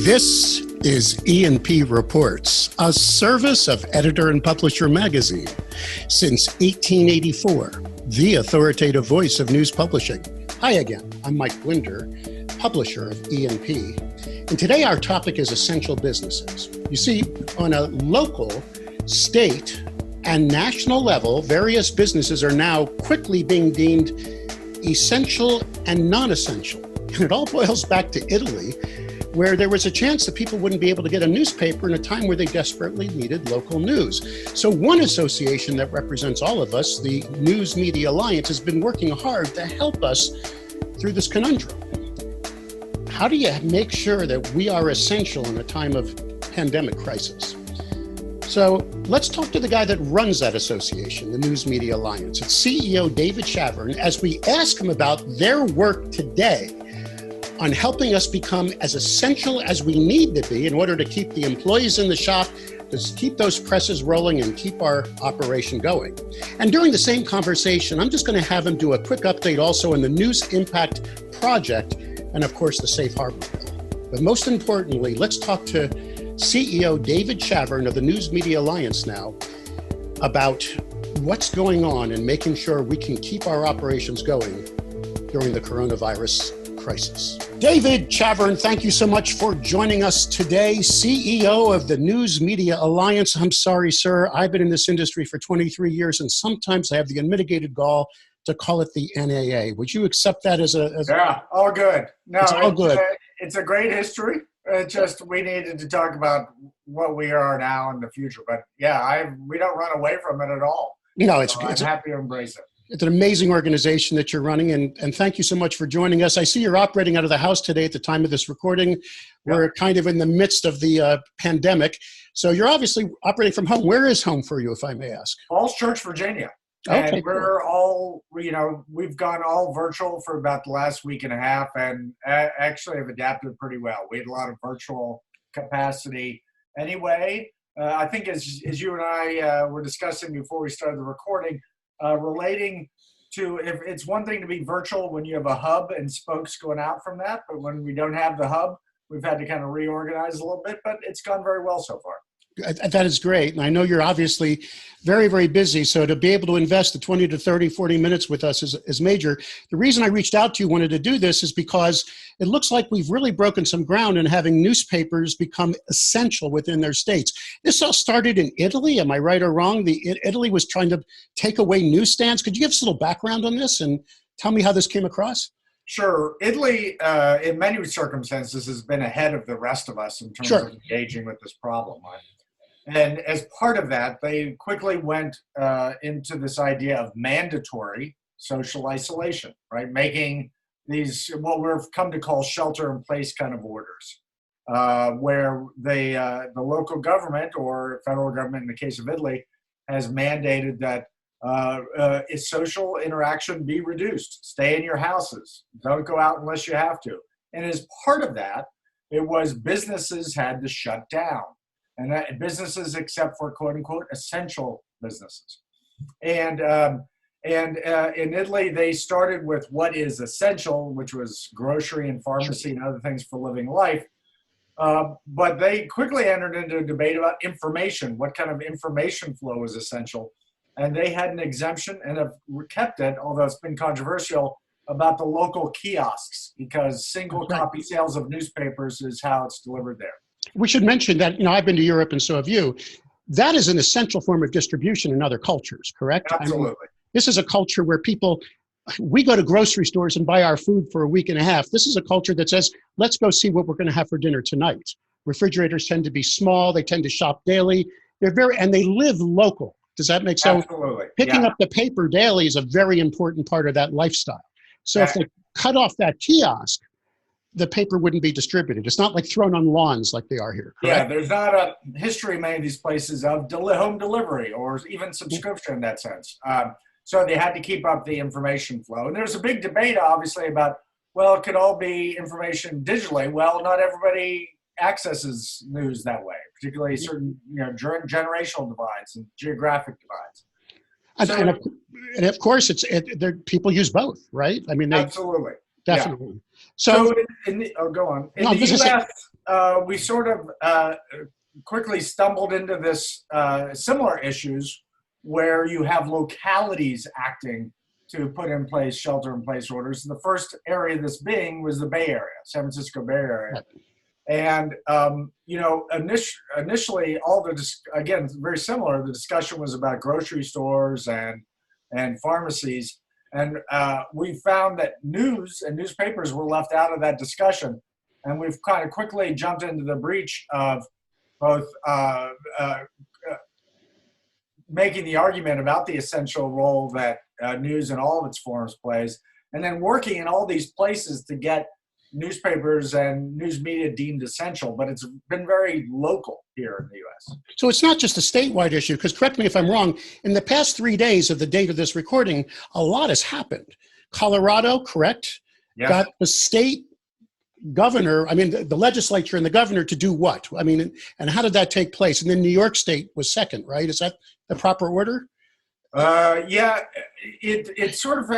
This is E&P Reports, a service of Editor and Publisher Magazine. Since 1884, the authoritative voice of news publishing. Hi again, I'm Mike Winder, publisher of E&P. And today our topic is essential businesses. You see, on a local, state, and national level, various businesses are now quickly being deemed essential and non-essential. And it all boils back to Italy, where there was a chance that people wouldn't be able to get a newspaper in a time where they desperately needed local news. So one association that represents all of us, the News Media Alliance, has been working hard to help us through this conundrum. How do you make sure that we are essential in a time of pandemic crisis? So let's talk to the guy that runs that association, the News Media Alliance. It's CEO David Chavern, as we ask him about their work today on helping us become as essential as we need to be in order to keep the employees in the shop, to keep those presses rolling and keep our operation going. And during the same conversation, I'm just going to have him do a quick update also on the News Impact Project and, of course, the Safe Harbor Bill. But most importantly, let's talk to CEO David Chavern of the News Media Alliance now about what's going on and making sure we can keep our operations going during the coronavirus crisis. David Chavern, thank you so much for joining us today, CEO of the News Media Alliance. I'm sorry, sir, I've been in this industry for 23 years, and sometimes I have the unmitigated gall to call it the NAA. Would you accept that as Yeah, all good. No, it's all good. It's a great history. It's just we needed to talk about what we are now and the future. But yeah, we don't run away from it at all. No, I'm happy to embrace it. It's an amazing organization that you're running, and thank you so much for joining us. I see you're operating out of the house today at the time of this recording. We're kind of in the midst of the pandemic, so you're obviously operating from home. Where is home for you, if I may ask? Falls Church, Virginia. Okay, and we're all, we've gone all virtual for about the last week and a half, and actually have adapted pretty well. We had a lot of virtual capacity anyway. I think as you and I were discussing before we started the recording, relating to, if it's one thing to be virtual when you have a hub and spokes going out from that, but when we don't have the hub, we've had to kind of reorganize a little bit, but it's gone very well so far. That is great. And I know you're obviously very, very busy. So to be able to invest the 20 to 30, 40 minutes with us is major. The reason I reached out to you, wanted to do this, is because it looks like we've really broken some ground in having newspapers become essential within their states. This all started in Italy. Am I right or wrong? Italy was trying to take away newsstands. Could you give us a little background on this and tell me how this came across? Sure. Italy, in many circumstances, has been ahead of the rest of us in terms of engaging with this problem. And as part of that, they quickly went into this idea of mandatory social isolation, right? Making these what we've come to call shelter-in-place kind of orders, where the local government or federal government, in the case of Italy, has mandated that social interaction be reduced. Stay in your houses. Don't go out unless you have to. And as part of that, it was businesses had to shut down. And businesses, except for quote unquote essential businesses, and in Italy they started with what is essential, which was grocery and pharmacy and other things for living life. But they quickly entered into a debate about information. What kind of information flow is essential? And they had an exemption and have kept it, although it's been controversial, about the local kiosks, because single copy sales of newspapers is how it's delivered there. We should mention that, I've been to Europe and so have you. That is an essential form of distribution in other cultures, correct? Absolutely. I mean, this is a culture where we go to grocery stores and buy our food for a week and a half. This is a culture that says, let's go see what we're going to have for dinner tonight. Refrigerators tend to be small. They tend to shop daily. And they live local. Does that make sense? Absolutely. Picking up the paper daily is a very important part of that lifestyle. So if they cut off that kiosk, the paper wouldn't be distributed. It's not like thrown on lawns like they are here, correct? Yeah, there's not a history in many of these places of home delivery or even subscription in that sense. So they had to keep up the information flow. And there's a big debate, obviously, about, well, it could all be information digitally. Well, not everybody accesses news that way, particularly certain generational divides and geographic divides. And of course, people use both, right? I mean, absolutely. Definitely. Yeah. So go on. In the we sort of quickly stumbled into this similar issues where you have localities acting to put in place shelter-in-place orders. The first area this being was the Bay Area, San Francisco Bay Area. And, initially, again, very similar, the discussion was about grocery stores and pharmacies. And we found that news and newspapers were left out of that discussion. And we've kind of quickly jumped into the breach of both making the argument about the essential role that news in all of its forms plays, and then working in all these places to get newspapers and news media deemed essential. But it's been very local here in the U.S. So it's not just a statewide issue, because correct me if I'm wrong, in the past 3 days of the date of this recording, a lot has happened. Colorado, correct? Yeah. Got the state governor, the legislature and the governor to do what? And how did that take place? And then New York State was second, right? Is that the proper order? Yeah, it's sort of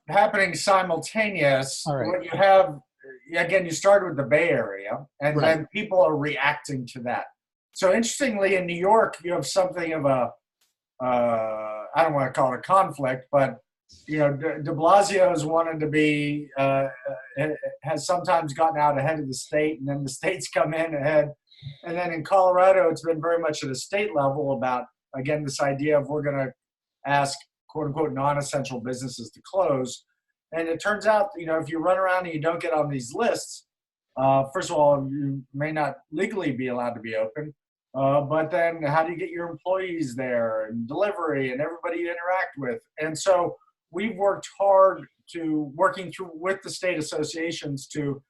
happening simultaneous. All right. What you have, again, you started with the Bay Area, and Right. then people are reacting to that. So interestingly, in New York, you have something of a, I don't want to call it a conflict, but de Blasio has wanted to be, has sometimes gotten out ahead of the state, and then the states come in ahead. And then in Colorado, it's been very much at a state level about, again, this idea of we're going to ask, quote unquote, non-essential businesses to close. And it turns out, if you run around and you don't get on these lists, first of all, you may not legally be allowed to be open. But then how do you get your employees there and delivery and everybody you interact with? And so we've worked hard working through with the state associations to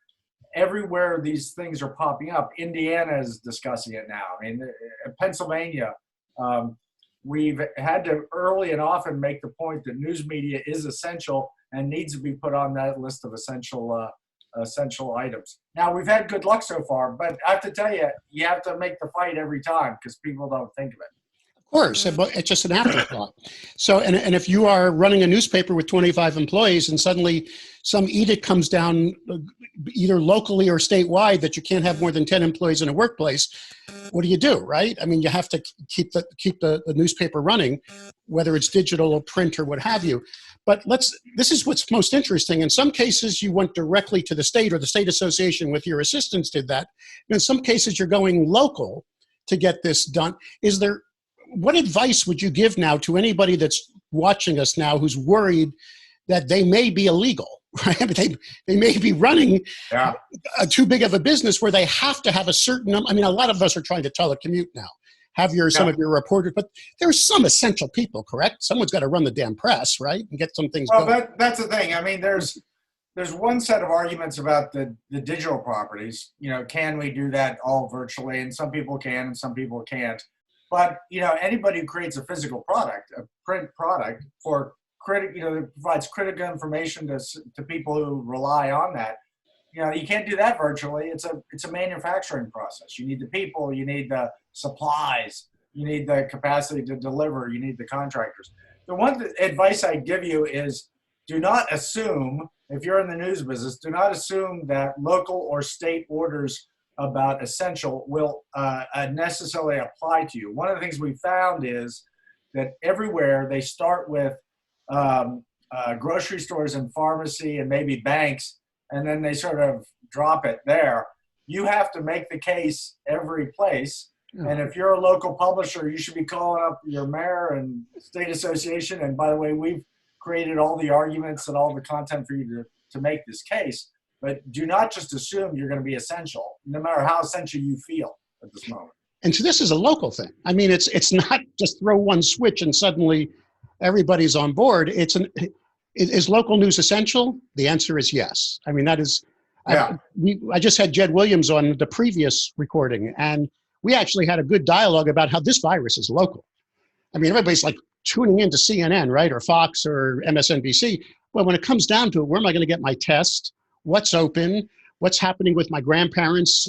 everywhere these things are popping up. Indiana is discussing it now. Pennsylvania, we've had to early and often make the point that news media is essential and needs to be put on that list of essential items. Now, we've had good luck so far, but I have to tell you, you have to make the fight every time because people don't think of it. Of course, it's just an afterthought. So, and if you are running a newspaper with 25 employees and suddenly some edict comes down either locally or statewide that you can't have more than 10 employees in a workplace, what do? Right? You have to keep the newspaper running, whether it's digital or print or what have you. But this is what's most interesting. In some cases, you went directly to the state, or the state association with your assistants did that. And in some cases, you're going local to get this done. What advice would you give now to anybody that's watching us now who's worried that they may be illegal, right? They may be running too big of a business where they have to have a certain, a lot of us are trying to telecommute now, have some of your reporters, but there's some essential people, correct? Someone's got to run the damn press, right? And get some things going. That's the thing. There's one set of arguments about the digital properties. Can we do that all virtually? And some people can and some people can't. But, anybody who creates a physical product, a print product that provides critical information to people who rely on that, you can't do that virtually. It's a manufacturing process. You need the people, you need the supplies, you need the capacity to deliver, you need the contractors. The one advice I give you is do not assume, if you're in the news business, do not assume that local or state orders about essential will necessarily apply to you. One of the things we found is that everywhere they start with grocery stores and pharmacy and maybe banks, and then they sort of drop it there. You have to make the case every place. And if you're a local publisher, you should be calling up your mayor and state association. And by the way, we've created all the arguments and all the content for you to make this case. But do not just assume you're going to be essential, no matter how essential you feel at this moment. And so this is a local thing. It's not just throw one switch and suddenly everybody's on board. Is local news essential? The answer is yes. That is. Yeah. I just had Jed Williams on the previous recording, and we actually had a good dialogue about how this virus is local. Everybody's like tuning into CNN, right, or Fox or MSNBC. Well, when it comes down to it, where am I going to get my test? What's open, what's happening with my grandparents,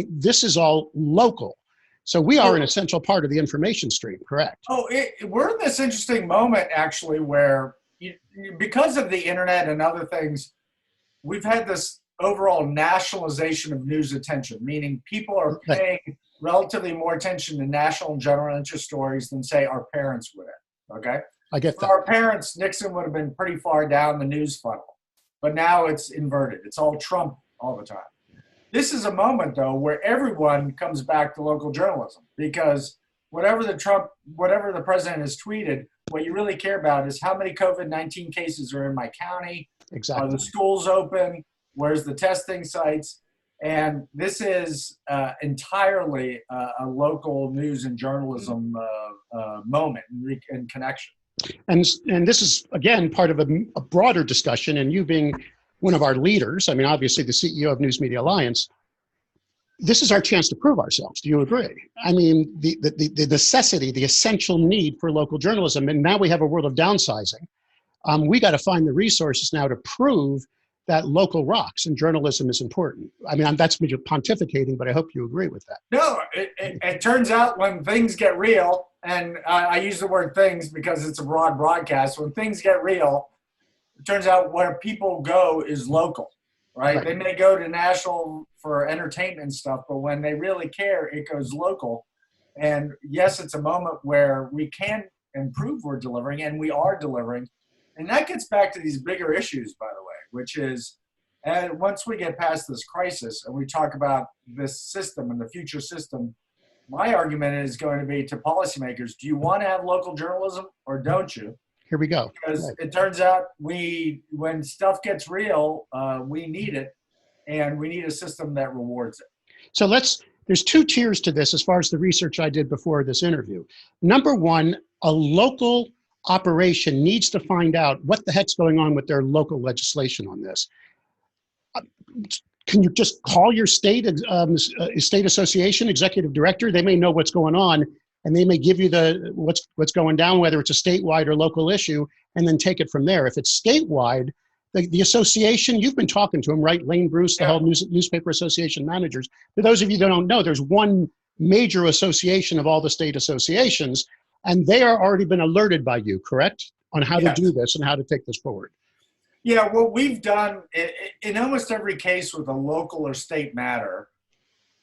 this is all local. So we are an essential part of the information stream, correct? We're in this interesting moment, actually, where because of the internet and other things, we've had this overall nationalization of news attention, meaning people are paying relatively more attention to national and general interest stories than, say, our parents would have, okay? I get that. For our parents, Nixon would have been pretty far down the news funnel, but now it's inverted. It's all Trump all the time. This is a moment, though, where everyone comes back to local journalism, because whatever the president has tweeted, what you really care about is how many COVID-19 cases are in my county. Exactly. Are the schools open? Where's the testing sites? And this is entirely a local news and journalism moment and connection. And this is, again, part of a broader discussion, and you being one of our leaders, I mean, obviously the CEO of News Media Alliance, this is our chance to prove ourselves. Do you agree? I mean, the necessity, the essential need for local journalism, and now we have a world of downsizing. We got to find the resources now to prove that local rocks and journalism is important. I mean, that's me pontificating, but I hope you agree with that. No, it turns out when things get real, and I use the word things because it's a broad broadcast, when things get real, it turns out where people go is local, right? They may go to national for entertainment and stuff, but when they really care, it goes local. And yes, it's a moment where we can improve we're delivering, and we are delivering. And that gets back to these bigger issues, by the way, which is, and once we get past this crisis and we talk about this system and the future system, my argument is going to be to policymakers, do you want to have local journalism or don't you? Here we go. Because it turns out when stuff gets real, we need it, and we need a system that rewards it. So there's two tiers to this as far as the research I did before this interview. Number one, a local operation needs to find out what the heck's going on with their local legislation on this. Can you just call your state association executive director? They may know what's going on, and they may give you what's going down, whether it's a statewide or local issue, and then take it from there. If it's statewide, the association, you've been talking to them, right? Lane Bruce, the whole newspaper association managers. For those of you that don't know, there's one major association of all the state associations, and they are already been alerted by you, correct? On how to do this and how to take this forward. Yeah, what we've done in almost every case with a local or state matter,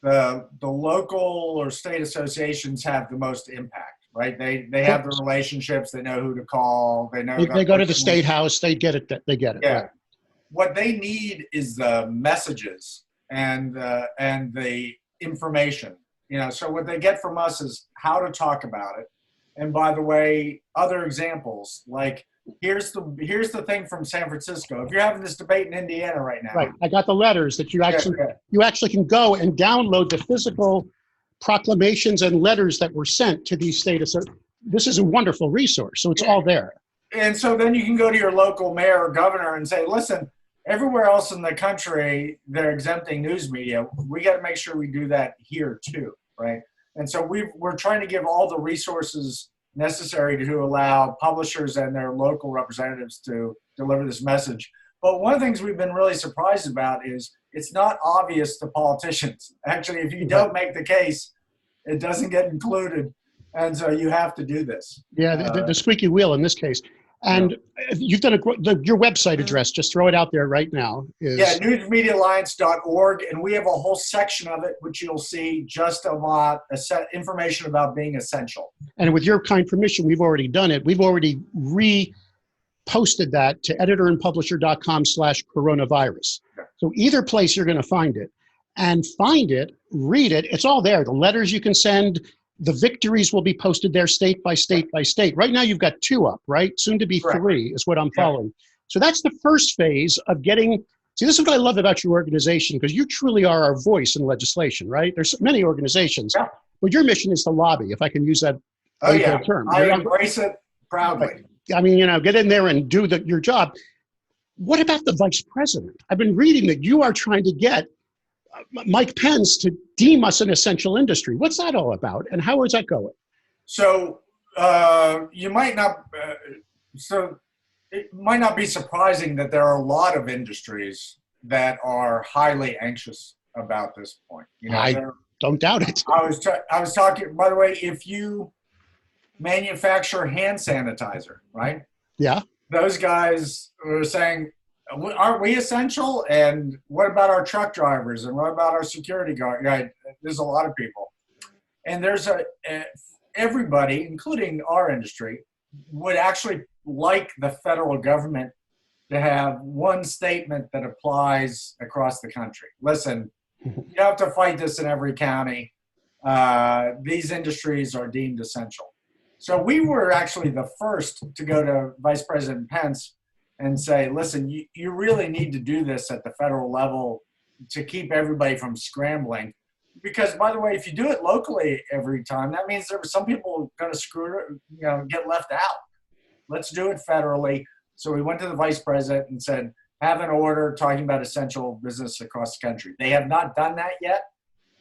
the local or state associations have the most impact, right? They have the relationships, they know who to call, they know. They go to the state house, they get it. Yeah. Right. What they need is the messages and the information. So what they get from us is how to talk about it. And by the way, other examples, like here's the thing from San Francisco. If you're having this debate in Indiana right now. Right. I got the letters that you actually can go and download the physical proclamations and letters that were sent to these states. This is a wonderful resource. So it's all there. And so then you can go to your local mayor or governor and say, listen, everywhere else in the country, they're exempting news media. We got to make sure we do that here too, right? And so we're trying to give all the resources necessary to allow publishers and their local representatives to deliver this message. But one of the things we've been really surprised about is it's not obvious to politicians. Actually, if you don't make the case, it doesn't get included. And so you have to do this. Yeah, the squeaky wheel in this case. And you've done your website address, just throw it out there right now. newsmediaalliance.org. And we have a whole section of it, which you'll see just about information about being essential. And with your kind permission, we've already done it. We've already reposted that to editorandpublisher.com/coronavirus. Okay. So either place you're going to find it, and find it, read it. It's all there. The letters you can send, the victories will be posted there state by state by state. Right now you've got 2 up, right? Soon to be 3 is what I'm following. So that's the first phase of getting, see, this is what I love about your organization, because you truly are our voice in legislation, right? There's many organizations, but your mission is to lobby, if I can use that term. I embrace it proudly. I mean, get in there and do your job. What about the vice president? I've been reading that you are trying to get Mike Pence to deem us an essential industry. What's that all about, and how is that going? So you might not. So it might not be surprising that there are a lot of industries that are highly anxious about this point. I don't doubt it. I was talking. By the way, if you manufacture hand sanitizer, right? Yeah. Those guys were saying Aren't we essential? And what about our truck drivers? And what about our security guard? Yeah, there's a lot of people. And there's everybody, including our industry, would actually like the federal government to have one statement that applies across the country. Listen, you have to fight this in every county. These industries are deemed essential. So we were actually the first to go to Vice President Pence and say, listen, you really need to do this at the federal level to keep everybody from scrambling. Because, by the way, if you do it locally every time, that means there are some people going to get left out. Let's do it federally. So we went to the vice president and said, have an order talking about essential business across the country. They have not done that yet.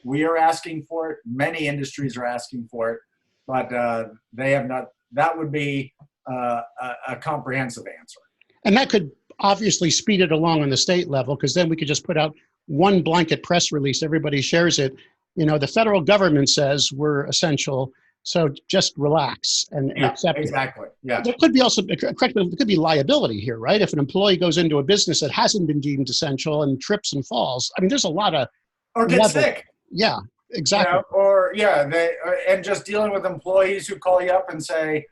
We are asking for it. Many industries are asking for it, but they have not. That would be a comprehensive answer. And that could obviously speed it along on the state level, because then we could just put out one blanket press release. Everybody shares it. The federal government says we're essential, so just relax and accept exactly. it. Yeah. There could be also, correct me, there could be liability here, right? If an employee goes into a business that hasn't been deemed essential and trips and falls, I mean, there's a lot of or get sick. Yeah, exactly. And just dealing with employees who call you up and say,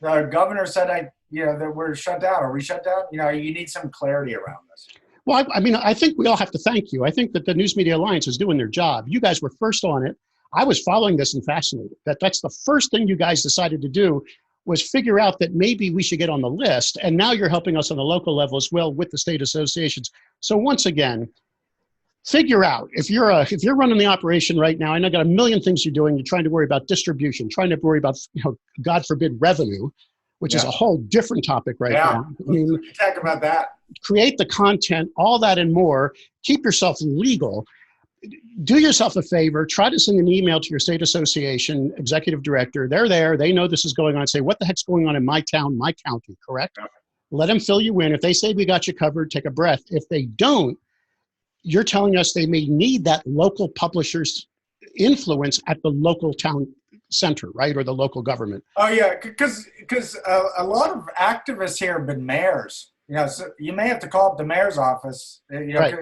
the governor said that we're shut down. Are we shut down? You need some clarity around this. Well, I think we all have to thank you. I think that the News Media Alliance is doing their job. You guys were first on it. I was following this and fascinated. That's the first thing you guys decided to do, was figure out that maybe we should get on the list. And now you're helping us on the local level as well with the state associations. So once again, figure out if you're running the operation right now. I know you got a million things you're doing. You're trying to worry about distribution, trying to worry about, God forbid, revenue, which is a whole different topic now. I mean, talk about that. Create the content, all that and more. Keep yourself legal. Do yourself a favor. Try to send an email to your state association executive director. They're there. They know this is going on. Say, what the heck's going on in my town, my county, correct? Okay. Let them fill you in. If they say we got you covered, take a breath. If they don't, you're telling us they may need that local publisher's influence at the local town center, right? Or the local government. Oh, yeah, because a lot of activists here have been mayors. So you may have to call up the mayor's office. Right.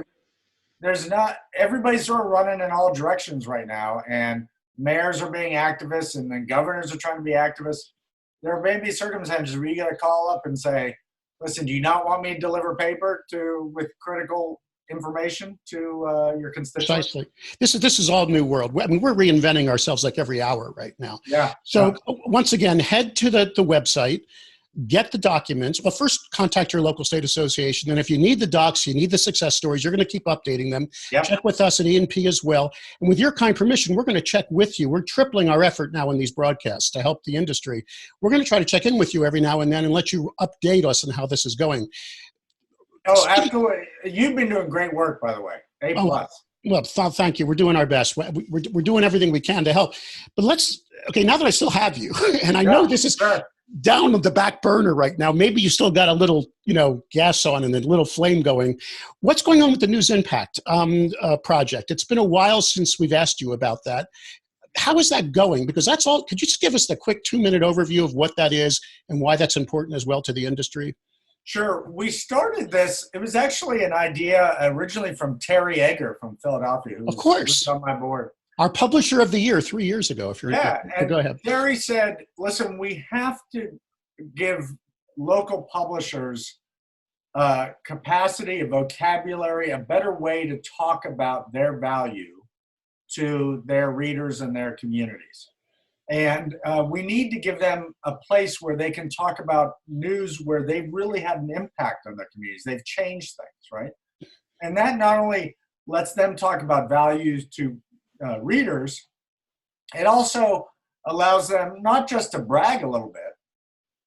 There's not, everybody's sort of running in all directions right now, and mayors are being activists, and then governors are trying to be activists. There may be circumstances where you got to call up and say, listen, do you not want me to deliver paper with critical information to your constituents? Precisely. This is all new world. I mean, we're reinventing ourselves like every hour right now. Yeah. So once again, head to the website, get the documents. Well, first contact your local state association. And if you need the docs, you need the success stories, you're going to keep updating them. Yep. Check with us at E&P as well. And with your kind permission, we're going to check with you. We're tripling our effort now in these broadcasts to help the industry. We're going to try to check in with you every now and then and let you update us on how this is going. Oh, absolutely. You've been doing great work, by the way. A+. Well, thank you. We're doing our best. We're doing everything we can to help. But now that I still have you, and I know this is down on the back burner right now, maybe you still got a little, gas on and a little flame going. What's going on with the News Impact project? It's been a while since we've asked you about that. How is that going? Because that's all. Could you just give us the quick 2-minute overview of what that is and why that's important as well to the industry? Sure. We started this. It was actually an idea originally from Terry Egger from Philadelphia, who's on my board. Our publisher of the year 3 years ago, if you're and go ahead. Terry said, listen, we have to give local publishers capacity, a vocabulary, a better way to talk about their value to their readers and their communities. And we need to give them a place where they can talk about news where they've really had an impact on their communities. They've changed things, right? And that not only lets them talk about values to readers, it also allows them not just to brag a little bit,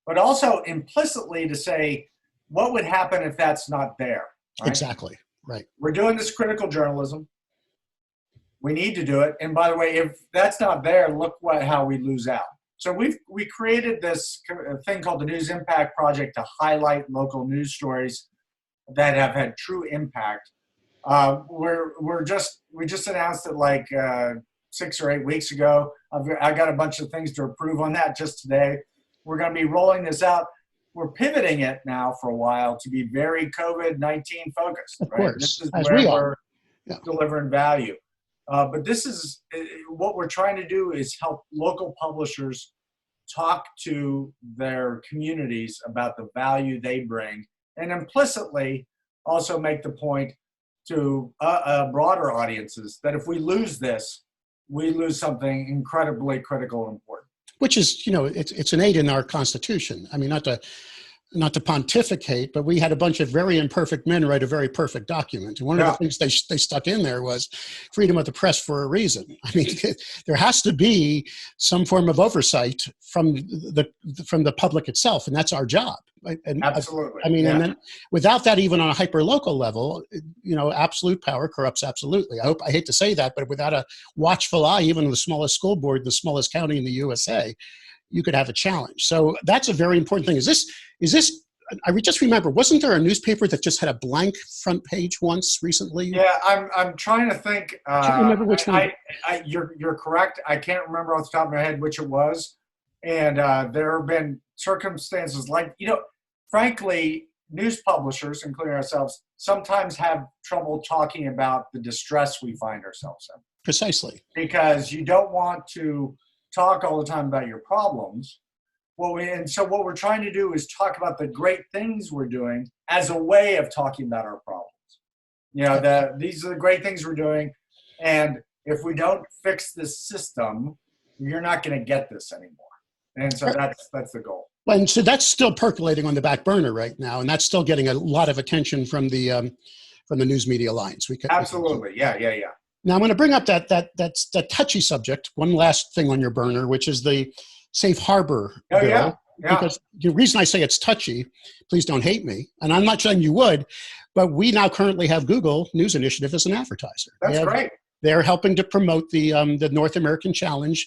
but also implicitly to say, what would happen if that's not there? Right? Exactly, right. We're doing this critical journalism. We need to do it. And by the way, if that's not there, look how we lose out. So we created this thing called the News Impact Project to highlight local news stories that have had true impact. We just announced it like 6 or 8 weeks ago. I got a bunch of things to approve on that just today. We're going to be rolling this out. we're pivoting it now for a while to be very COVID-19 focused. Of Right? This course, is as where we we're are. Yeah. delivering value. But this is what we're trying to do is help local publishers talk to their communities about the value they bring, and implicitly also make the point to broader audiences that if we lose this, we lose something incredibly critical and important. Which is, it's innate in our Constitution. I mean, not to pontificate, but we had a bunch of very imperfect men write a very perfect document. And one of the things they stuck in there was freedom of the press for a reason. I mean, there has to be some form of oversight from the public itself, and that's our job. Right? And absolutely. And then without that, even on a hyper-local level, absolute power corrupts absolutely. I hate to say that, but without a watchful eye, even the smallest school board, the smallest county in the USA, you could have a challenge. So that's a very important thing. Is this, I just remember, wasn't there a newspaper that just had a blank front page once recently? Yeah, I'm trying to think. I can't remember which one. You're correct. I can't remember off the top of my head which it was. And there have been circumstances like, frankly, news publishers, including ourselves, sometimes have trouble talking about the distress we find ourselves in. Precisely. Because you don't want to talk all the time about your problems. So what we're trying to do is talk about the great things we're doing as a way of talking about our problems. These are the great things we're doing, and if we don't fix this system, you're not going to get this anymore. And so that's the goal. And so that's still percolating on the back burner right now, and that's still getting a lot of attention from the News Media Alliance. Absolutely, yeah. Now I'm going to bring up that touchy subject. One last thing on your burner, which is the safe harbor bill. Yeah. Because the reason I say it's touchy, please don't hate me, and I'm not saying you would, but we now currently have Google News Initiative as an advertiser. That's great. They're helping to promote the North American Challenge,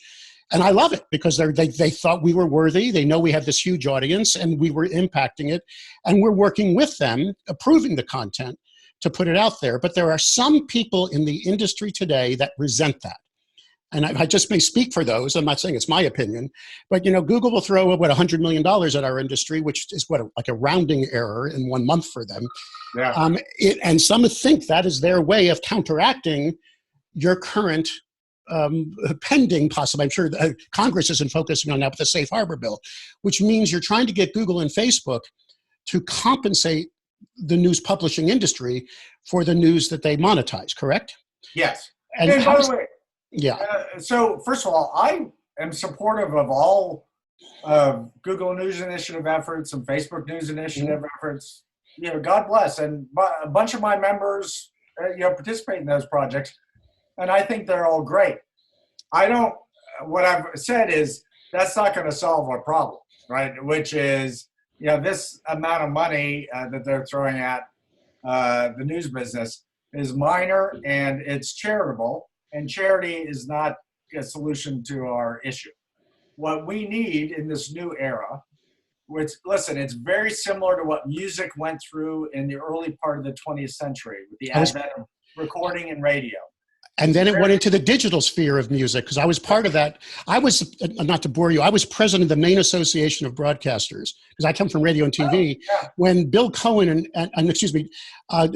and I love it because they thought we were worthy. They know we have this huge audience, and we were impacting it, and we're working with them, approving the content to put it out there. But there are some people in the industry today that resent that. And I just may speak for those. I'm not saying it's my opinion, but Google will throw $100 million at our industly, which is like a rounding error in 1 month for them. Yeah. And some think that is their way of counteracting your current pending, possibly. I'm sure Congress isn't focusing on that with the safe harbor bill, which means you're trying to get Google and Facebook to compensate the news publishing industry for the news that they monetize. Correct? Yes. And by the way. Yeah. So first of all, I am supportive of all Google News Initiative efforts and Facebook News Initiative efforts. God bless. And a bunch of my members, participate in those projects, and I think they're all great. What I've said is that's not going to solve our problem, right? Which is, this amount of money that they're throwing at the news business is minor and it's charitable. And charity is not a solution to our issue. What we need in this new era, it's very similar to what music went through in the early part of the 20th century with the advent of recording and radio. And then it went into the digital sphere of music, because I was part of that. I was, not to bore you, I was president of the Maine Association of Broadcasters, because I come from radio and TV, when Bill Cohen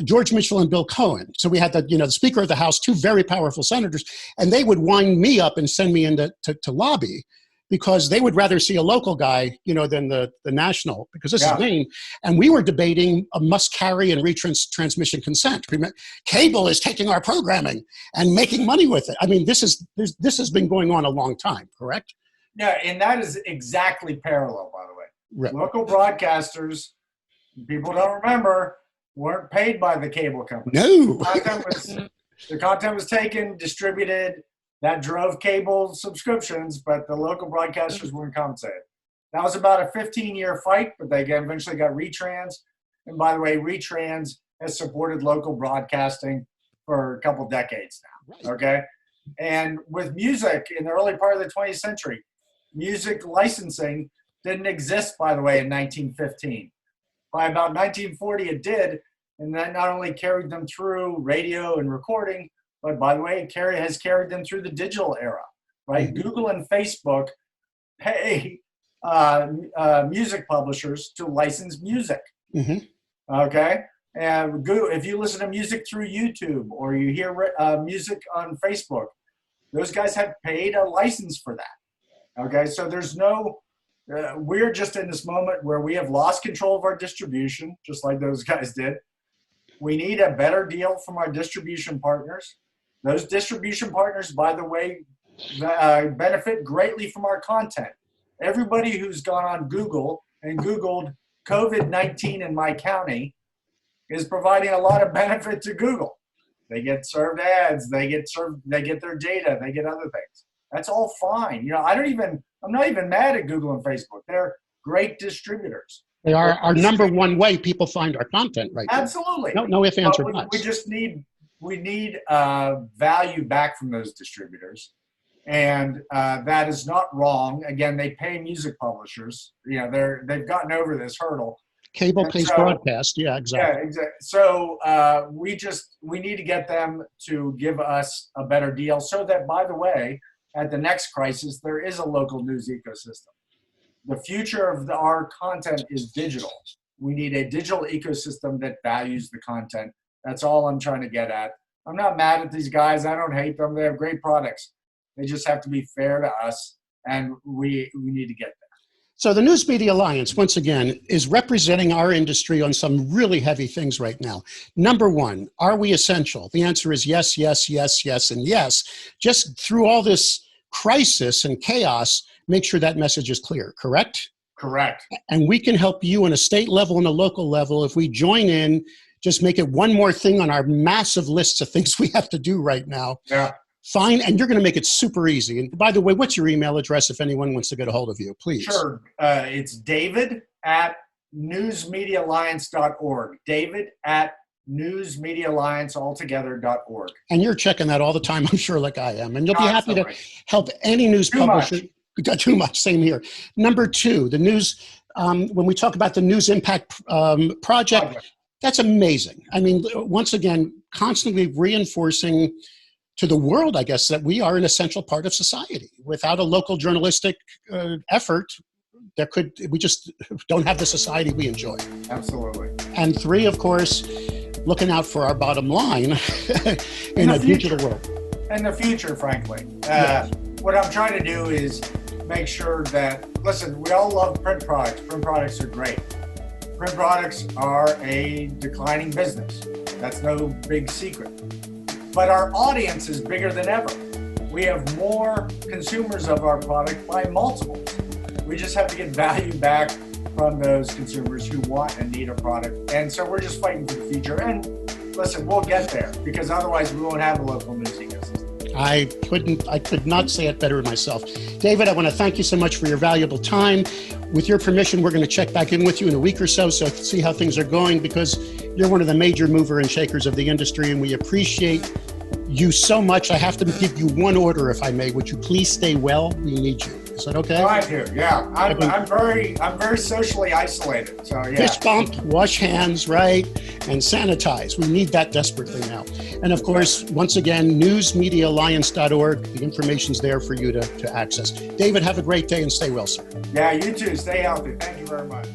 George Mitchell and Bill Cohen. So we had the Speaker of the House, two very powerful senators, and they would wind me up and send me in to lobby, because they would rather see a local guy, than the national, because this is Maine. And we were debating a must carry and retransmission consent. Cable is taking our programming and making money with it. I mean, this has been going on a long time, correct? Yeah, and that is exactly parallel, by the way. Right. Local broadcasters, people don't remember, weren't paid by the cable company. No. The content was taken, distributed. That drove cable subscriptions, but the local broadcasters weren't compensated. That was about a 15-year fight, but they eventually got retrans. And by the way, retrans has supported local broadcasting for a couple decades now, okay? And with music in the early part of the 20th century, music licensing didn't exist, by the way, in 1915. By about 1940, it did, and that not only carried them through radio and recording, but by the way, it has carried them through the digital era, right? Mm-hmm. Google and Facebook pay music publishers to license music. Mm-hmm. Okay, and if you listen to music through YouTube or you hear music on Facebook, those guys have paid a license for that. Okay, so there's no. We're just in this moment where we have lost control of our distribution, just like those guys did. We need a better deal from our distribution partners. Those distribution partners, by the way, benefit greatly from our content. Everybody who's gone on Google and Googled COVID-19 in my county is providing a lot of benefit to Google. They get served ads, they get their data, they get other things. That's all fine. You know, I'm not even mad at Google and Facebook. They're great distributors. They are our number one way people find our content right now. Absolutely. No ifs, ands, or buts. We need value back from those distributors. And that is not wrong. Again, they pay music publishers. You know, they've gotten over this hurdle. Cable pays broadcast. Yeah, exactly. Yeah, exactly. So we need to get them to give us a better deal so that, by the way, at the next crisis, there is a local news ecosystem. The future of our content is digital. We need a digital ecosystem that values the content. That's all I'm trying to get at. I'm not mad at these guys. I don't hate them. They have great products. They just have to be fair to us, and we need to get there. So the News Media Alliance, once again, is representing our industry on some really heavy things right now. Number one, are we essential? The answer is yes, yes, yes, yes, and yes. Just through all this crisis and chaos, make sure that message is clear, correct? Correct. And we can help you on a state level and a local level if we join in, just make it one more thing on our massive lists of things we have to do right now. Yeah. Fine, and you're going to make it super easy. And by the way, what's your email address if anyone wants to get a hold of you, please? Sure. It's David@newsmediaalliance.org. David@newsmediaalliancealtogether.org. And you're checking that all the time, I'm sure, like I am. And you'll be happy to help any news publisher. Too much, same here. Number two, the news, when we talk about the News Impact Project, that's amazing. I mean, once again, constantly reinforcing to the world, I guess, that we are an essential part of society. Without a local journalistic effort, we just don't have the society we enjoy. Absolutely. And three, of course, looking out for our bottom line in a digital world. In the future, frankly. Yes. What I'm trying to do is make sure that, listen, we all love print products. Print products are great. Print products are a declining business. That's no big secret. But our audience is bigger than ever. We have more consumers of our product by multiples. We just have to get value back from those consumers who want and need a product. And so we're just fighting for the future. And listen, we'll get there because otherwise we won't have a local news ecosystem. I could not say it better myself. David, I want to thank you so much for your valuable time. With your permission, we're going to check back in with you in a week or so see how things are going, because you're one of the major mover and shakers of the industry, and we appreciate you so much. I have to give you one order, if I may. Would you please stay well? We need you. Is that okay? I do, yeah. I'm very socially isolated, so yeah. Fist bump, wash hands, right, and sanitize. We need that desperately now. And of course, once again, newsmediaalliance.org. The information's there for you to access. David, have a great day and stay well, sir. Yeah, you too. Stay healthy. Thank you very much.